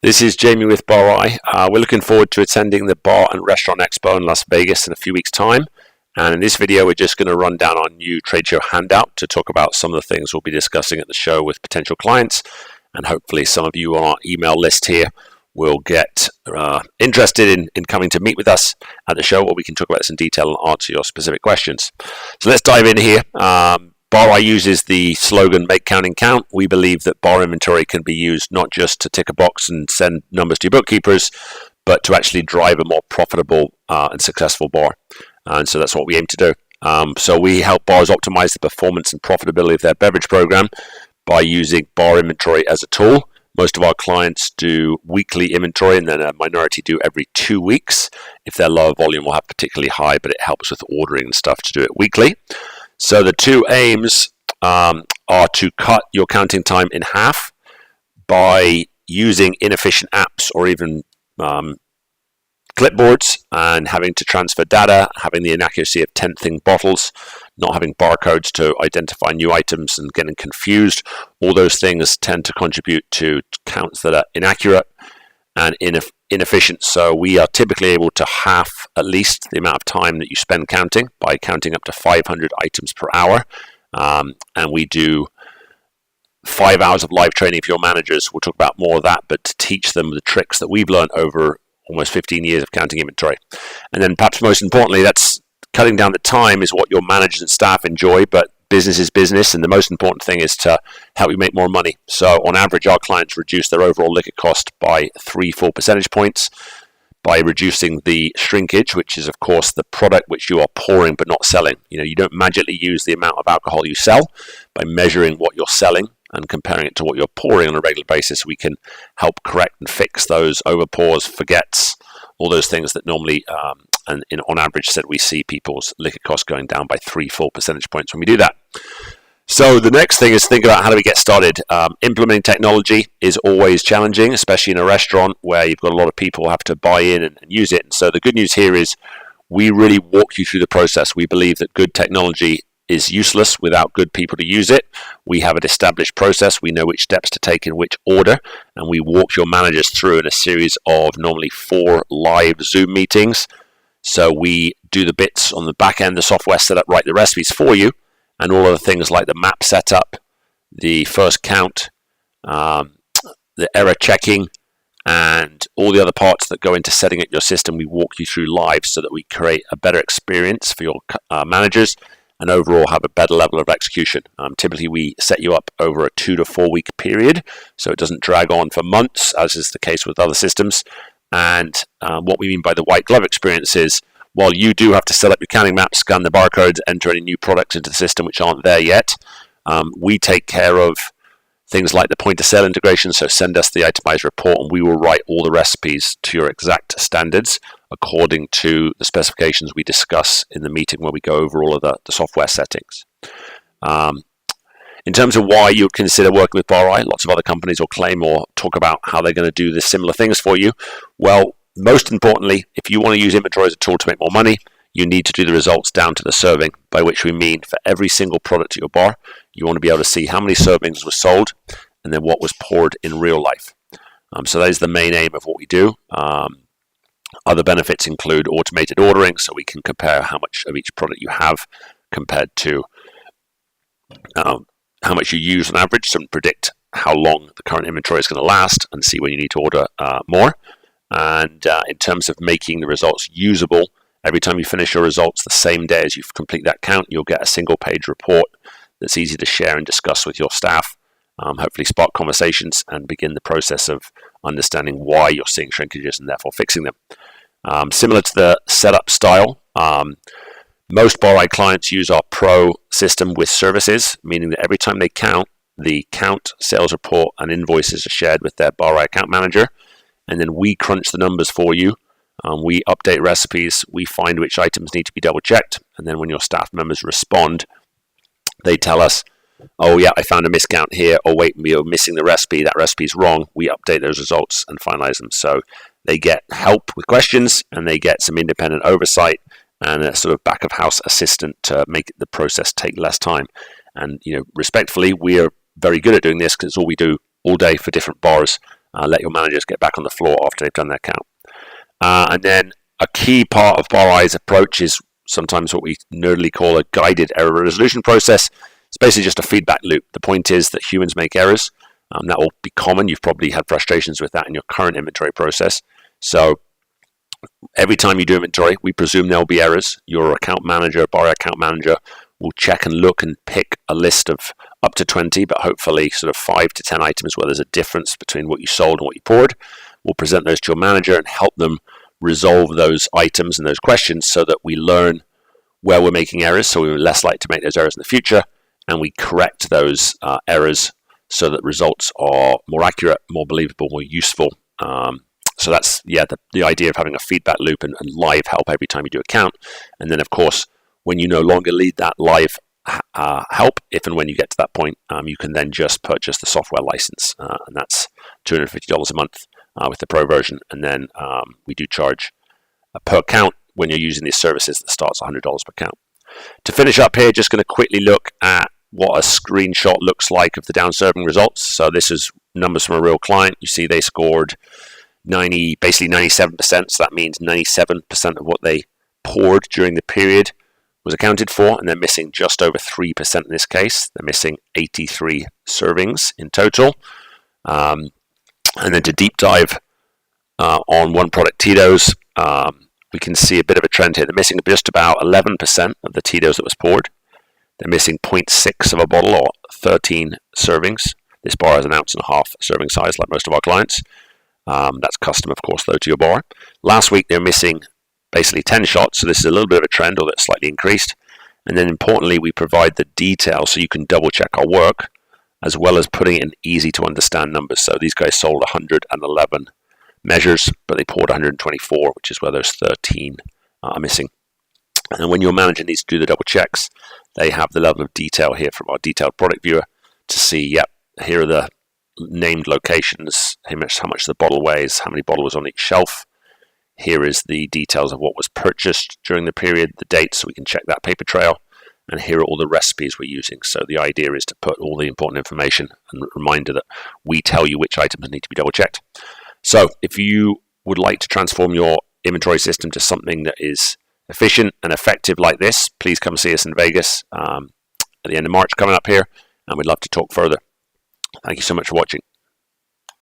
This is Jamie with Bar. We're looking forward to attending the Bar and Restaurant Expo in Las Vegas in a few weeks' time. And in this video, we're just going to run down our new trade show handout to talk about some of the things we'll be discussing at the show with potential clients. And hopefully some of you on our email list here will get interested in coming to meet with us at the show, where we can talk about this in detail and answer your specific questions. So let's dive in here. Bar uses the slogan, make counting count. We believe that bar inventory can be used not just to tick a box and send numbers to your bookkeepers, but to actually drive a more profitable and successful bar. And so that's what we aim to do. So we help bars optimize the performance and profitability of their beverage program by using bar inventory as a tool. Most of our clients do weekly inventory, and then a minority do every 2 weeks. If their lower volume will have particularly high, but it helps with ordering and stuff to do it weekly. So the two aims are to cut your counting time in half by using inefficient apps or even clipboards and having to transfer data, having the inaccuracy of tenthing bottles, not having barcodes to identify new items and getting confused. All those things tend to contribute to counts that are inaccurate and inefficient. So we are typically able to half at least the amount of time that you spend counting by counting up to 500 items per hour. And we do 5 hours of live training for your managers. We'll talk about more of that, but to teach them the tricks that we've learned over almost 15 years of counting inventory. And then perhaps most importantly, that's cutting down the time is what your managers and staff enjoy, but business is business, and the most important thing is to help you make more money. So on average, our clients reduce their overall liquor cost by 3 full percentage points by reducing the shrinkage, which is of course the product which you are pouring but not selling. You don't magically use the amount of alcohol you sell. By measuring what you're selling and comparing it to what you're pouring on a regular basis, we can help correct and fix those overpours, forgets, all those things that normally on average said we see people's liquor costs going down by 3 full percentage points when we do that. So the next thing is think about how do we get started. Implementing technology is always challenging, especially in a restaurant where you've got a lot of people who have to buy in and use it. And so the good news here is we really walk you through the process. We believe that good technology is useless without good people to use it. We have an established process. We know which steps to take in which order, and we walk your managers through in a series of normally 4 live Zoom meetings. So we do the bits on the back end, the software setup, write the recipes for you, and all of the things like the map setup, the first count, the error checking, and all the other parts that go into setting up your system, we walk you through live so that we create a better experience for your managers and overall have a better level of execution. Typically, we set you up over a 2 to 4 week period, so it doesn't drag on for months, as is the case with other systems. And what we mean by the white glove experience is, while you do have to set up your counting maps, scan the barcodes, enter any new products into the system which aren't there yet, we take care of things like the point of sale integration. So send us the itemized report and we will write all the recipes to your exact standards according to the specifications we discuss in the meeting where we go over all of the software settings. In terms of why you would consider working with Bar, lots of other companies will claim or talk about how they're going to do the similar things for you. Well, most importantly, if you want to use inventory as a tool to make more money, you need to do the results down to the serving, by which we mean for every single product at your bar, you want to be able to see how many servings were sold and then what was poured in real life. So that is the main aim of what we do. Other benefits include automated ordering, so we can compare how much of each product you have compared to how much you use on average, so predict how long the current inventory is going to last and see when you need to order more. And in terms of making the results usable, every time you finish your results the same day as you complete that count, you'll get a single page report that's easy to share and discuss with your staff, hopefully spark conversations and begin the process of understanding why you're seeing shrinkages and therefore fixing them. Similar to the setup style, most Bar clients use our Pro system with services, meaning that every time they count, the count, sales report, and invoices are shared with their Bar account manager, and then we crunch the numbers for you. We update recipes, we find which items need to be double checked, and then when your staff members respond, they tell us, oh yeah, I found a miscount here, or wait, we are missing the recipe, that recipe's wrong. We update those results and finalize them. So they get help with questions and they get some independent oversight and a sort of back of house assistant to make the process take less time. And respectfully, we are very good at doing this because it's all we do all day for different bars Let your managers get back on the floor after they've done their count. And then a key part of Bar I's approach is sometimes what we nerdily call a guided error resolution process. It's basically just a feedback loop. The point is that humans make errors. That will be common. You've probably had frustrations with that in your current inventory process. So every time you do inventory, we presume there will be errors. Your account manager, Bar account manager, will check and look and pick a list of up to 20, but hopefully sort of 5 to 10 items where there's a difference between what you sold and what you poured. We'll present those to your manager and help them resolve those items and those questions so that we learn where we're making errors, so we're less likely to make those errors in the future, and we correct those errors so that results are more accurate, more believable, more useful. So that's the idea of having a feedback loop and live help every time you do a count. And then, of course, when you no longer need that live help, if and when you get to that point, you can then just purchase the software license, and that's $250 a month with the Pro version. And then we do charge per count when you're using these services that starts $100 per count. To finish up here, just going to quickly look at what a screenshot looks like of the down serving results. So this is numbers from a real client. You see they scored basically 97%. So that means 97% of what they poured during the period was accounted for, and they're missing just over 3% in this case. They're missing 83 servings in total. And then to deep dive on one product, Tito's, we can see a bit of a trend here. They're missing just about 11% of the Tito's that was poured. They're missing 0.6 of a bottle, or 13 servings. This bar has an 1.5 ounce serving size, like most of our clients. That's custom, of course, though, to your bar. Last week, they're missing basically 10 shots, so this is a little bit of a trend, or that's slightly increased. And then importantly, we provide the detail so you can double check our work, as well as putting it in easy to understand numbers. So these guys sold 111 measures, but they poured 124, which is where those 13 are missing. And when your manager needs to do the double checks, they have the level of detail here from our detailed product viewer to see, yep, here are the named locations, how much the bottle weighs, how many bottles on each shelf. Here is the details of what was purchased during the period, the dates, so we can check that paper trail. And here are all the recipes we're using. So the idea is to put all the important information and a reminder that we tell you which items need to be double checked. So if you would like to transform your inventory system to something that is efficient and effective like this, please come see us in Vegas at the end of March coming up here, and we'd love to talk further. Thank you so much for watching.